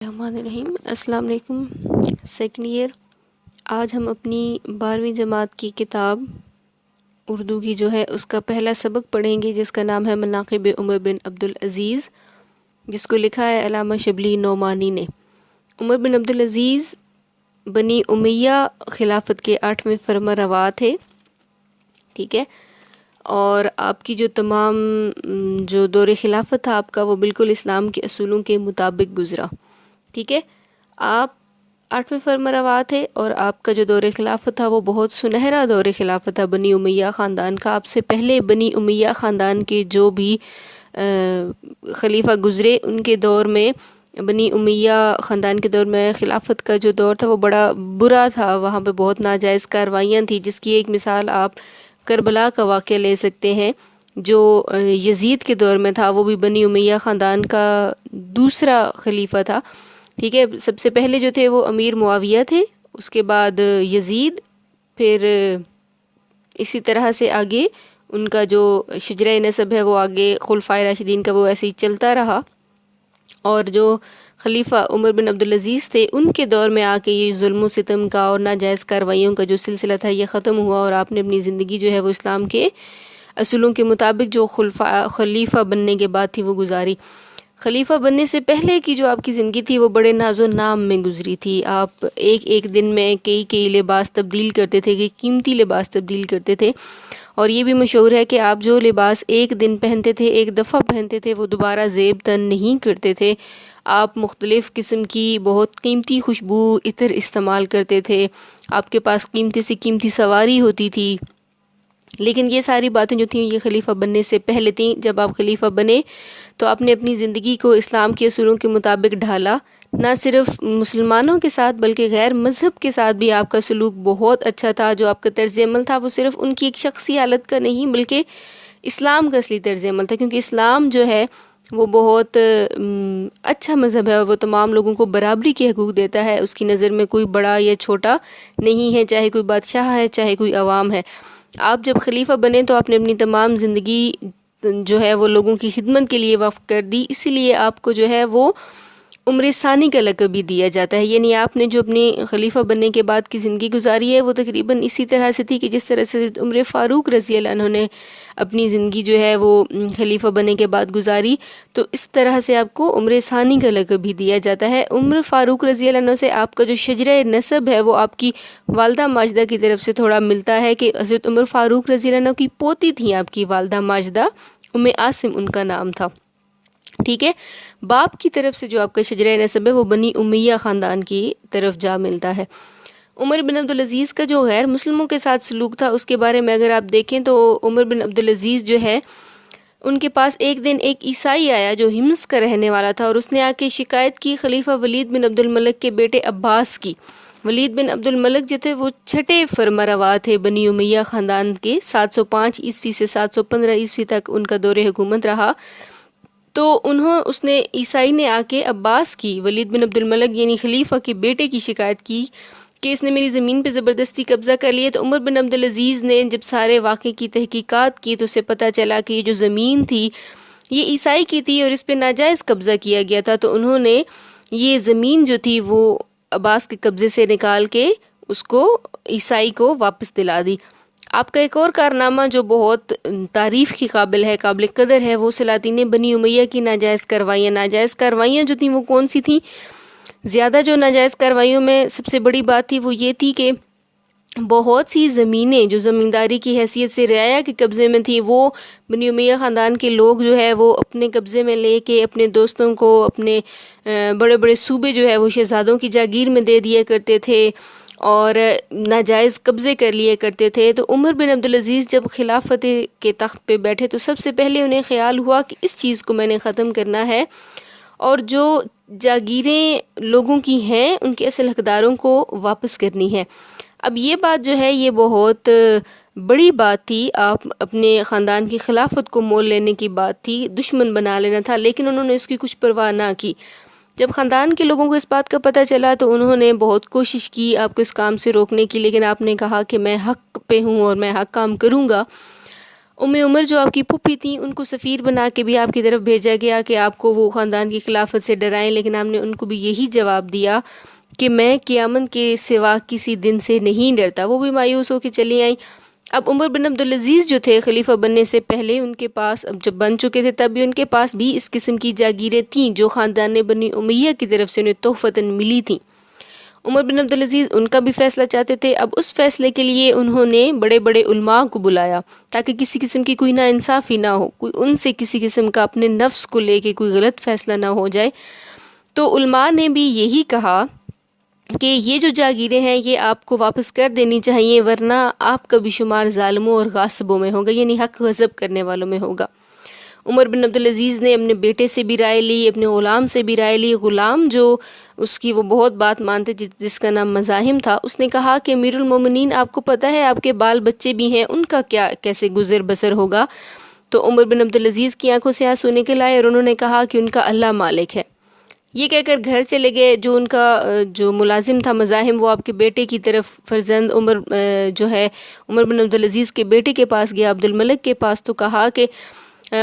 الرحمن الرحیم۔ السلام علیکم۔ سیکنڈ ایئر، آج ہم اپنی 12ویں جماعت کی کتاب اردو کی جو ہے اس کا پہلا سبق پڑھیں گے، جس کا نام ہے مناقب عمر بن عبدالعزیز، جس کو لکھا ہے علامہ شبلی نعمانی نے۔ عمر بن عبدالعزیز بنی امیہ خلافت کے 8ویں فرما روا تھے، ٹھیک ہے، اور آپ کی جو تمام جو دور خلافت تھا آپ کا، وہ بالکل اسلام کے اصولوں کے مطابق گزرا، ٹھیک ہے۔ آپ 8ویں فرما روا تھے اور آپ کا جو دور خلافت تھا وہ بہت سنہرا دور خلافت تھا بنی امیہ خاندان کا۔ آپ سے پہلے بنی امیہ خاندان کے جو بھی خلیفہ گزرے، ان کے دور میں، بنی امیہ خاندان کے دور میں خلافت کا جو دور تھا وہ بڑا برا تھا۔ وہاں پہ بہت ناجائز کاروائیاں تھیں، جس کی ایک مثال آپ کربلا کا واقعہ لے سکتے ہیں، جو یزید کے دور میں تھا۔ وہ بھی بنی امیہ خاندان کا دوسرا خلیفہ تھا، ٹھیک ہے۔ سب سے پہلے جو تھے وہ امیر معاویہ تھے، اس کے بعد یزید، پھر اسی طرح سے آگے ان کا جو شجرہ نسب ہے وہ آگے خلفائے راشدین کا وہ ایسے ہی چلتا رہا۔ اور جو خلیفہ عمر بن عبدالعزیز تھے، ان کے دور میں آ کے یہ ظلم و ستم کا اور ناجائز کارروائیوں کا جو سلسلہ تھا یہ ختم ہوا، اور آپ نے اپنی زندگی جو ہے وہ اسلام کے اصولوں کے مطابق جو خلیفہ بننے کے بعد تھی وہ گزاری۔ خلیفہ بننے سے پہلے کی جو آپ کی زندگی تھی وہ بڑے ناز و نام میں گزری تھی۔ آپ ایک دن میں کئی لباس تبدیل کرتے تھے، کئی قیمتی لباس تبدیل کرتے تھے، اور یہ بھی مشہور ہے کہ آپ جو لباس ایک دن پہنتے تھے، ایک دفعہ پہنتے تھے، وہ دوبارہ زیب تن نہیں کرتے تھے۔ آپ مختلف قسم کی بہت قیمتی خوشبو عطر استعمال کرتے تھے، آپ کے پاس قیمتی سے قیمتی سواری ہوتی تھی۔ لیکن یہ ساری باتیں جو تھیں یہ خلیفہ بننے سے پہلے تھیں۔ جب آپ خلیفہ بنے تو آپ نے اپنی زندگی کو اسلام کے اصولوں کے مطابق ڈھالا، نہ صرف مسلمانوں کے ساتھ بلکہ غیر مذہب کے ساتھ بھی آپ کا سلوک بہت اچھا تھا۔ جو آپ کا طرز عمل تھا وہ صرف ان کی ایک شخصی حالت کا نہیں بلکہ اسلام کا اصلی طرز عمل تھا، کیونکہ اسلام جو ہے وہ بہت اچھا مذہب ہے، اور وہ تمام لوگوں کو برابری کے حقوق دیتا ہے۔ اس کی نظر میں کوئی بڑا یا چھوٹا نہیں ہے، چاہے کوئی بادشاہ ہے چاہے کوئی عوام ہے۔ آپ جب خلیفہ بنے تو آپ نے اپنی تمام زندگی جو ہے وہ لوگوں کی خدمت کے لیے وقف کر دی، اسی لیے آپ کو جو ہے وہ عمر ثانی کا لقب بھی دیا جاتا ہے۔ یعنی آپ نے جو اپنی خلیفہ بننے کے بعد کی زندگی گزاری ہے وہ تقریباً اسی طرح سے تھی کہ جس طرح سے عمر فاروق رضی اللہ عنہ نے اپنی زندگی جو ہے وہ خلیفہ بننے کے بعد گزاری، تو اس طرح سے آپ کو عمر ثانی کا لقب بھی دیا جاتا ہے۔ عمر فاروق رضی اللہ عنہ سے آپ کا جو شجرہ نسب ہے وہ آپ کی والدہ ماجدہ کی طرف سے تھوڑا ملتا ہے، کہ حضرت عمر فاروق رضی اللہ عنہ کی پوتی تھیں آپ کی والدہ ماجدہ، عاصم ان کا نام تھا، ٹھیک ہے۔ باپ کی طرف سے جو آپ کا شجرہ نسب ہے وہ بنی امیہ خاندان کی طرف جا ملتا ہے۔ عمر بن عبدالعزیز کا جو غیر مسلموں کے ساتھ سلوک تھا اس کے بارے میں اگر آپ دیکھیں تو عمر بن عبدالعزیز جو ہے ان کے پاس ایک دن ایک عیسائی آیا جو حمص کا رہنے والا تھا، اور اس نے آ کے شکایت کی خلیفہ ولید بن عبد الملک کے بیٹے عباس کی۔ ولید بن عبد الملک جو تھے وہ 6 فرما روا تھے بنی امیہ خاندان کے، 705 عیسوی سے 715 عیسوی تک ان کا دور حکومت رہا۔ تو اس نے عیسائی نے آ کے عباس کی، ولید بن عبد الملک یعنی خلیفہ کے بیٹے کی شکایت کی کہ اس نے میری زمین پہ زبردستی قبضہ کر لیا۔ تو عمر بن عبدالعزیز نے جب سارے واقعے کی تحقیقات کی تو اسے پتہ چلا کہ یہ جو زمین تھی یہ عیسائی کی تھی اور اس پہ ناجائز قبضہ کیا گیا تھا۔ تو انہوں نے یہ زمین جو تھی وہ عباس کے قبضے سے نکال کے اس کو عیسائی کو واپس دلا دی۔ آپ کا ایک اور کارنامہ جو بہت تعریف کی قابل ہے، قابل قدر ہے، وہ سلاطین بنی امیہ کی ناجائز کاروائیاں جو تھیں وہ کون سی تھیں؟ زیادہ جو ناجائز کاروائیوں میں سب سے بڑی بات تھی وہ یہ تھی کہ بہت سی زمینیں جو زمینداری کی حیثیت سے رعایا کے قبضے میں تھیں وہ بنی امیہ خاندان کے لوگ جو ہے وہ اپنے قبضے میں لے کے اپنے دوستوں کو، اپنے بڑے بڑے صوبے جو ہے وہ شہزادوں کی جاگیر میں دے دیا کرتے تھے اور ناجائز قبضے کر لیے کرتے تھے۔ تو عمر بن عبدالعزیز جب خلافت کے تخت پہ بیٹھے تو سب سے پہلے انہیں خیال ہوا کہ اس چیز کو میں نے ختم کرنا ہے، اور جو جاگیریں لوگوں کی ہیں ان کے اصل حقداروں کو واپس کرنی ہے۔ اب یہ بات جو ہے یہ بہت بڑی بات تھی، آپ اپنے خاندان کی خلافت کو مول لینے کی بات تھی، دشمن بنا لینا تھا، لیکن انہوں نے اس کی کچھ پرواہ نہ کی۔ جب خاندان کے لوگوں کو اس بات کا پتہ چلا تو انہوں نے بہت کوشش کی آپ کو اس کام سے روکنے کی، لیکن آپ نے کہا کہ میں حق پہ ہوں اور میں حق کام کروں گا۔ عمر جو آپ کی پھوپھی تھیں ان کو سفیر بنا کے بھی آپ کی طرف بھیجا گیا کہ آپ کو وہ خاندان کی خلافت سے ڈرائیں، لیکن آپ نے ان کو بھی یہی جواب دیا کہ میں قیامت کے سوا کسی دن سے نہیں ڈرتا۔ وہ بھی مایوس ہو کے چلی آئیں۔ اب عمر بن عبدالعزیز جو تھے خلیفہ بننے سے پہلے ان کے پاس، اب جب بن چکے تھے تب بھی ان کے پاس بھی اس قسم کی جاگیریں تھیں جو خاندان بنی امیہ کی طرف سے انہیں تحفتاً ملی تھیں۔ عمر بن عبدالعزیز ان کا بھی فیصلہ چاہتے تھے۔ اب اس فیصلے کے لیے انہوں نے بڑے بڑے علماء کو بلایا تاکہ کسی قسم کی کوئی ناانصافی نہ ہو، کوئی ان سے کسی قسم کا اپنے نفس کو لے کے کوئی غلط فیصلہ نہ ہو جائے۔ تو علماء نے بھی یہی کہا کہ یہ جو جاگیریں ہیں یہ آپ کو واپس کر دینی چاہیے، ورنہ آپ کا بھی شمار ظالموں اور غاصبوں میں ہوگا، یعنی حق غصب کرنے والوں میں ہوگا۔ عمر بن عبدالعزیز نے اپنے بیٹے سے بھی رائے لی، اپنے غلام سے بھی رائے لی۔ غلام جو اس کی وہ بہت بات مانتے جس کا نام مزاحم تھا، اس نے کہا کہ امیر المومنین آپ کو پتہ ہے آپ کے بال بچے بھی ہیں، ان کا کیا کیسے گزر بسر ہوگا؟ تو عمر بن عبدالعزیز کی آنکھوں سے آنسو نکل آئے اور انہوں نے کہا کہ ان کا اللہ مالک ہے۔ یہ کہہ کر گھر چلے گئے۔ جو ان کا جو ملازم تھا مزاحم، وہ آپ کے بیٹے کی طرف فرزند عمر بن عبدالعزیز کے بیٹے کے پاس گیا، عبد الملک کے پاس، تو کہا کہ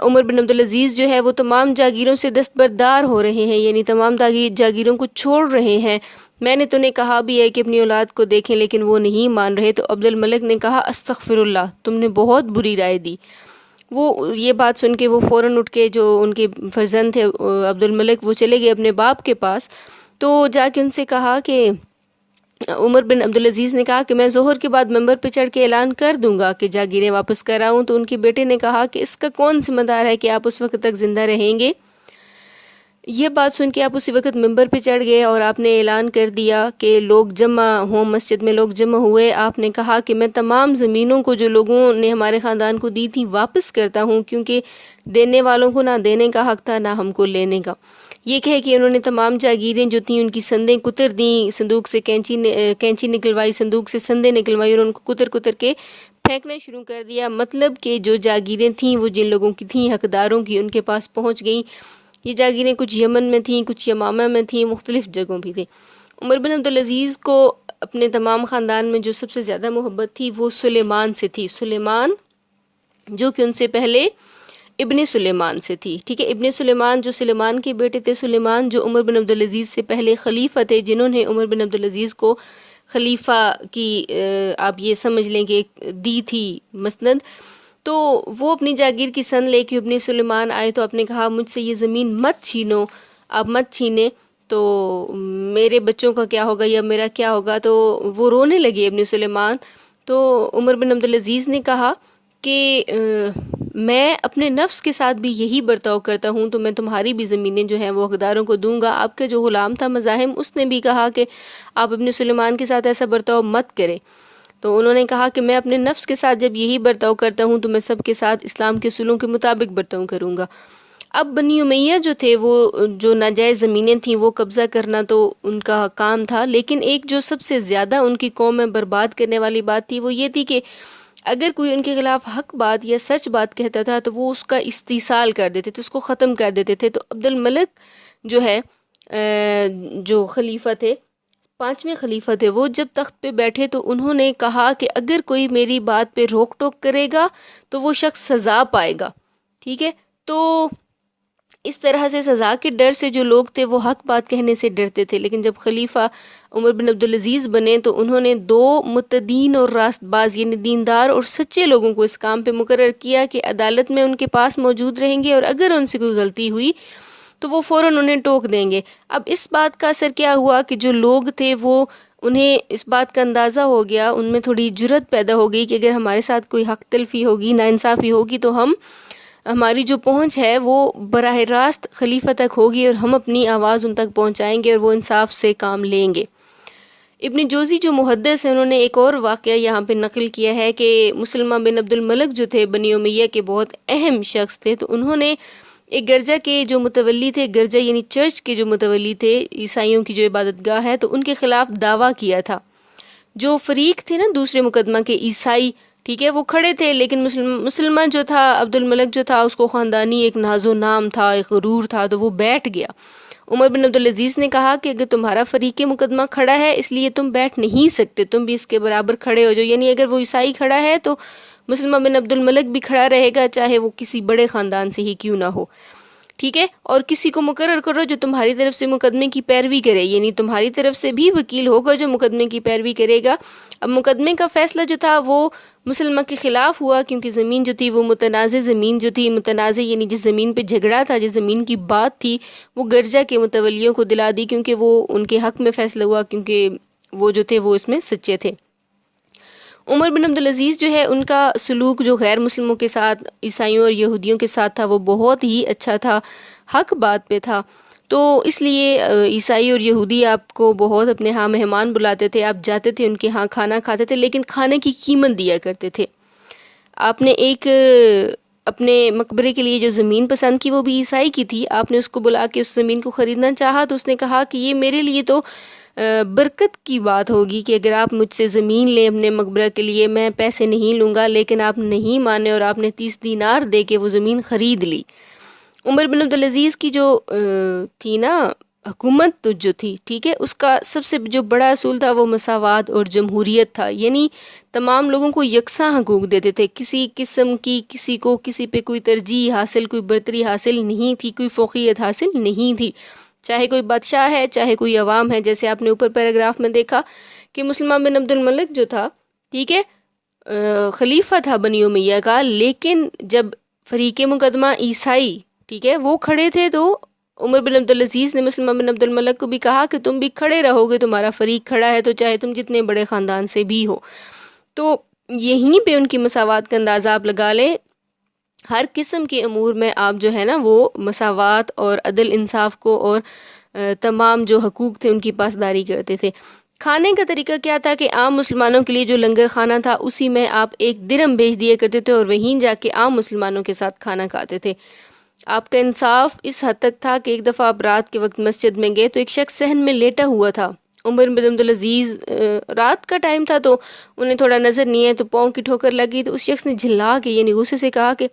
عمر بن عبدالعزیز جو ہے وہ تمام جاگیروں سے دستبردار ہو رہے ہیں، یعنی تمام جاگیروں کو چھوڑ رہے ہیں۔ میں نے تو نے کہا بھی ہے کہ اپنی اولاد کو دیکھیں لیکن وہ نہیں مان رہے۔ تو عبد الملک نے کہا استغفر اللہ، تم نے بہت بری رائے دی۔ وہ یہ بات سن کے وہ فوراً اٹھ کے، جو ان کے فرزند تھے عبد الملک، وہ چلے گئے اپنے باپ کے پاس۔ تو جا کے ان سے کہا کہ عمر بن عبدالعزیز نے کہا کہ میں ظہر کے بعد ممبر پہ چڑھ کے اعلان کر دوں گا کہ جاگیریں واپس کر آؤں۔ تو ان کے بیٹے نے کہا کہ اس کا کون ذمہ دار ہے کہ آپ اس وقت تک زندہ رہیں گے؟ یہ بات سن کے آپ اسی وقت ممبر پہ چڑھ گئے اور آپ نے اعلان کر دیا کہ لوگ جمع ہوں، مسجد میں لوگ جمع ہوئے۔ آپ نے کہا کہ میں تمام زمینوں کو جو لوگوں نے ہمارے خاندان کو دی تھی واپس کرتا ہوں، کیونکہ دینے والوں کو نہ دینے کا حق تھا نہ ہم کو لینے کا۔ یہ کہہ کہ انہوں نے تمام جاگیریں جو تھیں ان کی سندیں کتر دیں، صندوق سے کینچی نکلوائی، صندوق سے سندیں نکلوائی اور ان کو کتر کتر کے پھینکنا شروع کر دیا۔ مطلب کہ جو جاگیریں تھیں وہ جن لوگوں کی تھیں حقداروں کی، ان کے پاس پہنچ گئیں۔ یہ جاگیریں کچھ یمن میں تھیں، کچھ یمامہ میں تھیں، مختلف جگہوں بھی تھیں۔ عمر بن عبدالعزیز کو اپنے تمام خاندان میں جو سب سے زیادہ محبت تھی وہ سلیمان سے تھی، سلیمان جو کہ ان سے پہلے ابن سلیمان سے تھی، ٹھیک ہے۔ ابن سلیمان جو سلیمان کے بیٹے تھے، سلیمان جو عمر بن عبدالعزیز سے پہلے خلیفہ تھے، جنہوں نے عمر بن عبدالعزیز کو خلیفہ کی آپ یہ سمجھ لیں کہ دی تھی مسند۔ تو وہ اپنی جاگیر کی سند لے کے ابن سلیمان آئے تو آپ نے کہا مجھ سے یہ زمین مت چھینو، آپ مت چھینے، تو میرے بچوں کا کیا ہوگا یا میرا کیا ہوگا؟ تو وہ رونے لگے ابن سلیمان۔ تو عمر بن عبدالعزیز نے کہا کہ میں اپنے نفس کے ساتھ بھی یہی برتاؤ کرتا ہوں، تو میں تمہاری بھی زمینیں جو ہیں وہ حقداروں کو دوں گا۔ آپ کا جو غلام تھا مزاحم، اس نے بھی کہا کہ آپ ابن سلیمان کے ساتھ ایسا برتاؤ مت کریں۔ تو انہوں نے کہا کہ میں اپنے نفس کے ساتھ جب یہی برتاؤ کرتا ہوں تو میں سب کے ساتھ اسلام کے اصولوں کے مطابق برتاؤ کروں گا۔ اب بنی امیہ جو تھے، وہ جو ناجائز زمینیں تھیں وہ قبضہ کرنا تو ان کا کام تھا، لیکن ایک جو سب سے زیادہ ان کی قوم میں برباد کرنے والی بات تھی وہ یہ تھی کہ اگر کوئی ان کے خلاف حق بات یا سچ بات کہتا تھا تو وہ اس کا استیصال کر دیتے تھے، اس کو ختم کر دیتے تھے۔ تو عبد الملک جو ہے جو خلیفہ تھے، 5ویں خلیفہ تھے، وہ جب تخت پہ بیٹھے تو انہوں نے کہا کہ اگر کوئی میری بات پہ روک ٹوک کرے گا تو وہ شخص سزا پائے گا، ٹھیک ہے۔ تو اس طرح سے سزا کے ڈر سے جو لوگ تھے وہ حق بات کہنے سے ڈرتے تھے، لیکن جب خلیفہ عمر بن عبدالعزیز بنے تو انہوں نے 2 متدین اور راست باز یعنی دیندار اور سچے لوگوں کو اس کام پہ مقرر کیا کہ عدالت میں ان کے پاس موجود رہیں گے، اور اگر ان سے کوئی غلطی ہوئی تو وہ فوراً انہیں ٹوک دیں گے۔ اب اس بات کا اثر کیا ہوا کہ جو لوگ تھے وہ انہیں اس بات کا اندازہ ہو گیا، ان میں تھوڑی جرأت پیدا ہو گئی کہ اگر ہمارے ساتھ کوئی حق تلفی ہوگی، ناانصافی ہوگی، تو ہماری جو پہنچ ہے وہ براہ راست خلیفہ تک ہوگی اور ہم اپنی آواز ان تک پہنچائیں گے اور وہ انصاف سے کام لیں گے۔ ابن جوزی جو محدث ہیں، انہوں نے ایک اور واقعہ یہاں پہ نقل کیا ہے کہ مسلمہ بن عبد الملک جو تھے بنی امیہ کے بہت اہم شخص تھے، تو انہوں نے ایک گرجہ کے جو متولی تھے، گرجہ یعنی چرچ کے جو متولی تھے، عیسائیوں کی جو عبادت گاہ ہے، تو ان کے خلاف دعویٰ کیا تھا۔ جو فریق تھے نا دوسرے مقدمہ کے عیسائی، ٹھیک ہے، وہ کھڑے تھے، لیکن مسلمہ جو تھا، عبد الملک جو تھا، اس کو خاندانی ایک ناز و نام تھا، ایک غرور تھا، تو وہ بیٹھ گیا۔ عمر بن عبدالعزیز نے کہا کہ اگر تمہارا فریق مقدمہ کھڑا ہے اس لیے تم بیٹھ نہیں سکتے، تم بھی اس کے برابر کھڑے ہو جاؤ، یعنی اگر وہ عیسائی کھڑا ہے تو مسلمہ بن عبد الملک بھی کھڑا رہے گا چاہے وہ کسی بڑے خاندان سے ہی کیوں نہ ہو، ٹھیک ہے، اور کسی کو مقرر کرو جو تمہاری طرف سے مقدمے کی پیروی کرے، یعنی تمہاری طرف سے بھی وکیل ہوگا جو مقدمے کی پیروی کرے گا۔ اب مقدمے کا فیصلہ جو تھا وہ مسلمہ کے خلاف ہوا، کیونکہ زمین جو تھی وہ متنازع زمین جو تھی، متنازع یعنی جس زمین پہ جھگڑا تھا، جس زمین کی بات تھی، وہ گرجا کے متولیوں کو دلا دی، کیونکہ وہ ان کے حق میں فیصلہ ہوا، کیونکہ وہ جو تھے وہ اس میں سچے تھے۔ عمر بن عبدالعزیز جو ہے ان کا سلوک جو غیر مسلموں کے ساتھ، عیسائیوں اور یہودیوں کے ساتھ تھا، وہ بہت ہی اچھا تھا، حق بات پہ تھا، تو اس لیے عیسائی اور یہودی آپ کو بہت اپنے ہاں مہمان بلاتے تھے، آپ جاتے تھے ان کے ہاں کھانا کھاتے تھے، لیکن کھانے کی قیمت دیا کرتے تھے۔ آپ نے ایک اپنے مقبرے کے لیے جو زمین پسند کی وہ بھی عیسائی کی تھی، آپ نے اس کو بلا کے اس زمین کو خریدنا چاہا تو اس نے کہا کہ یہ میرے لیے تو برکت کی بات ہوگی کہ اگر آپ مجھ سے زمین لیں اپنے مقبرہ کے لیے، میں پیسے نہیں لوں گا، لیکن آپ نہیں مانے اور آپ نے 30 دینار دے کے وہ زمین خرید لی۔ عمر بن عبدالعزیز کی جو تھی نا حکومت جو تھی، ٹھیک ہے، اس کا سب سے جو بڑا اصول تھا وہ مساوات اور جمہوریت تھا، یعنی تمام لوگوں کو یکساں حقوق دیتے تھے، کسی قسم کی کسی کو کسی پہ کوئی ترجیح حاصل، کوئی برتری حاصل نہیں تھی، کوئی فوقیت حاصل نہیں تھی، چاہے کوئی بادشاہ ہے چاہے کوئی عوام ہے۔ جیسے آپ نے اوپر پیراگراف میں دیکھا کہ مسلمہ بن عبد الملک جو تھا، ٹھیک ہے، خلیفہ تھا بنی امیہ کا، لیکن جب فریق مقدمہ عیسائی، ٹھیک ہے، وہ کھڑے تھے تو عمر بن عبدالعزیز نے مسلمہ بن عبد الملک کو بھی کہا کہ تم بھی کھڑے رہو گے، تمہارا فریق کھڑا ہے تو چاہے تم جتنے بڑے خاندان سے بھی ہو۔ تو یہیں پہ ان کی مساوات کا اندازہ آپ لگا لیں، ہر قسم کے امور میں آپ جو ہے نا وہ مساوات اور عدل انصاف کو اور تمام جو حقوق تھے ان کی پاسداری کرتے تھے۔ کھانے کا طریقہ کیا تھا کہ عام مسلمانوں کے لیے جو لنگر خانہ تھا اسی میں آپ 1 درہم بیچ دیا کرتے تھے اور وہیں جا کے عام مسلمانوں کے ساتھ کھانا کھاتے تھے۔ آپ کا انصاف اس حد تک تھا کہ ایک دفعہ آپ رات کے وقت مسجد میں گئے تو ایک شخص صحن میں لیٹا ہوا تھا۔ عمر بن عبدالعزیز رات کا ٹائم تھا تو انہیں تھوڑا نظر نہیں ہے تو پاؤں کی ٹھوکر لگی تو اس شخص نے جھلا کے یعنی غصے سے کہا کہ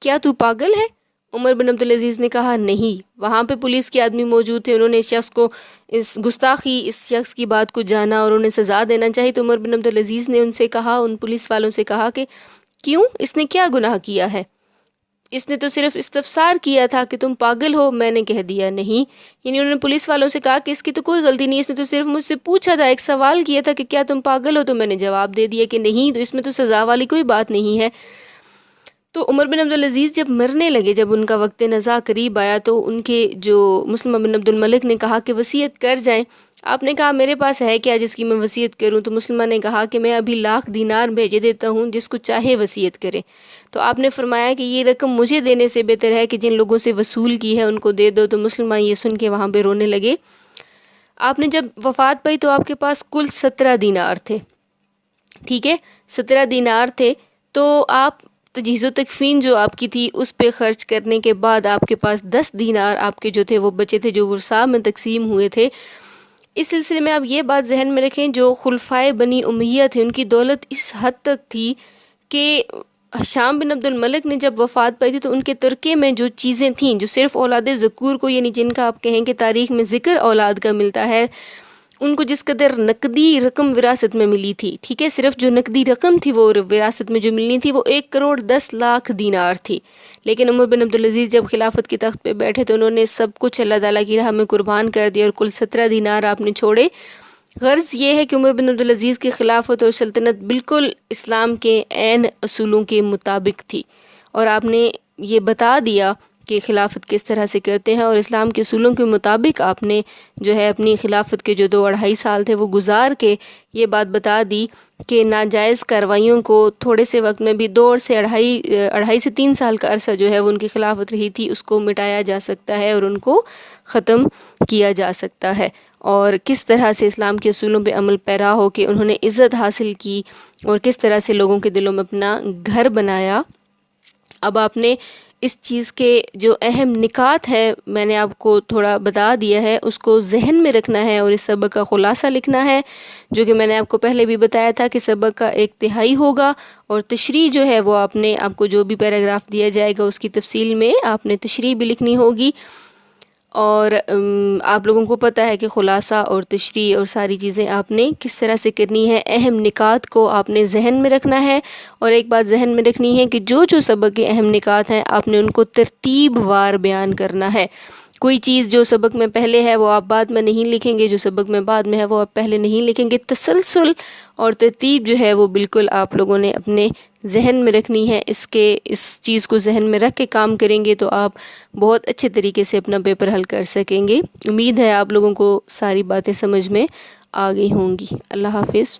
کیا تو پاگل ہے؟ عمر بن عبدالعزیز نے کہا نہیں۔ وہاں پہ پولیس کے آدمی موجود تھے، انہوں نے اس شخص کو اس گستاخی اس شخص کی بات کو جانا اور انہیں سزا دینا چاہی تو عمر بن عبدالعزیز نے ان سے کہا، ان پولیس والوں سے کہا کہ کیوں، اس نے کیا گناہ کیا ہے؟ اس نے تو صرف استفسار کیا تھا کہ تم پاگل ہو، میں نے کہہ دیا نہیں۔ یعنی انہوں نے پولیس والوں سے کہا کہ اس کی تو کوئی غلطی نہیں، اس نے تو صرف مجھ سے پوچھا تھا، ایک سوال کیا تھا کہ کیا تم پاگل ہو، تو میں نے جواب دے دیا کہ نہیں، تو اس میں تو سزا والی کوئی بات نہیں ہے۔ تو عمر بن عبدالعزیز جب مرنے لگے، جب ان کا وقت نزاع قریب آیا تو ان کے جو مسلمہ بن عبد الملک نے کہا کہ وصیت کر جائیں۔ آپ نے کہا میرے پاس ہے کیا جس کی میں وصیت کروں؟ تو مسلمہ نے کہا کہ میں ابھی 1,00,000 دینار بھیجے دیتا ہوں، جس کو چاہے وصیت کرے۔ تو آپ نے فرمایا کہ یہ رقم مجھے دینے سے بہتر ہے کہ جن لوگوں سے وصول کی ہے ان کو دے دو۔ تو مسلمہ یہ سن کے وہاں پہ رونے لگے۔ آپ نے جب وفات پائی تو آپ کے پاس کل 17 دینار تھے، ٹھیک ہے، 17 دینار تھے۔ تو آپ تجہیز و تکفین جو آپ کی تھی اس پہ خرچ کرنے کے بعد آپ کے پاس 10 دینار آپ کے جو تھے وہ بچے تھے، جو ورثاء میں تقسیم ہوئے تھے۔ اس سلسلے میں آپ یہ بات ذہن میں رکھیں، جو خلفائے بنی امیہ تھے ان کی دولت اس حد تک تھی کہ ہشام بن عبد الملک نے جب وفات پائی تھی تو ان کے ترکے میں جو چیزیں تھیں جو صرف اولاد ذکور کو، یعنی جن کا آپ کہیں کہ تاریخ میں ذکر اولاد کا ملتا ہے، ان کو جس قدر نقدی رقم وراثت میں ملی تھی، ٹھیک ہے، صرف جو نقدی رقم تھی وہ وراثت میں جو ملنی تھی وہ 1,10,00,000 دینار تھی۔ لیکن عمر بن عبدالعزیز جب خلافت کے تخت پہ بیٹھے تو انہوں نے سب کچھ اللہ تعالیٰ کی راہ میں قربان کر دیا اور کل 17 دینار آپ نے چھوڑے۔ غرض یہ ہے کہ عمر بن عبدالعزیز کی خلافت اور سلطنت بالکل اسلام کے عین اصولوں کے مطابق تھی، اور آپ نے یہ بتا دیا کہ خلافت کس طرح سے کرتے ہیں، اور اسلام کے اصولوں کے مطابق آپ نے جو ہے اپنی خلافت کے جو 2-2.5 سال تھے وہ گزار کے یہ بات بتا دی کہ ناجائز کارروائیوں کو تھوڑے سے وقت میں بھی 2 سے 2.5 سے 3 سال کا عرصہ جو ہے وہ ان کی خلافت رہی تھی اس کو مٹایا جا سکتا ہے اور ان کو ختم کیا جا سکتا ہے، اور کس طرح سے اسلام کے اصولوں پہ عمل پیرا ہو کہ انہوں نے عزت حاصل کی اور کس طرح سے لوگوں کے دلوں میں اپنا گھر بنایا۔ اب آپ نے اس چیز کے جو اہم نکات ہے میں نے آپ کو تھوڑا بتا دیا ہے، اس کو ذہن میں رکھنا ہے اور اس سبق کا خلاصہ لکھنا ہے، جو کہ میں نے آپ کو پہلے بھی بتایا تھا کہ سبق کا 1 تہائی ہوگا، اور تشریح جو ہے وہ آپ کو جو بھی پیراگراف دیا جائے گا اس کی تفصیل میں آپ نے تشریح بھی لکھنی ہوگی۔ اور آپ لوگوں کو پتہ ہے کہ خلاصہ اور تشریح اور ساری چیزیں آپ نے کس طرح سے کرنی ہے. اہم نکات کو آپ نے ذہن میں رکھنا ہے، اور ایک بات ذہن میں رکھنی ہے کہ جو سبق کے اہم نکات ہیں آپ نے ان کو ترتیب وار بیان کرنا ہے. کوئی چیز جو سبق میں پہلے ہے وہ آپ بعد میں نہیں لکھیں گے، جو سبق میں بعد میں ہے وہ آپ پہلے نہیں لکھیں گے. تسلسل اور ترتیب جو ہے وہ بالکل آپ لوگوں نے اپنے ذہن میں رکھنی ہے. اس چیز کو ذہن میں رکھ کے کام کریں گے تو آپ بہت اچھے طریقے سے اپنا پیپر حل کر سکیں گے. امید ہے آپ لوگوں کو ساری باتیں سمجھ میں آ گئی ہوں گی. اللہ حافظ.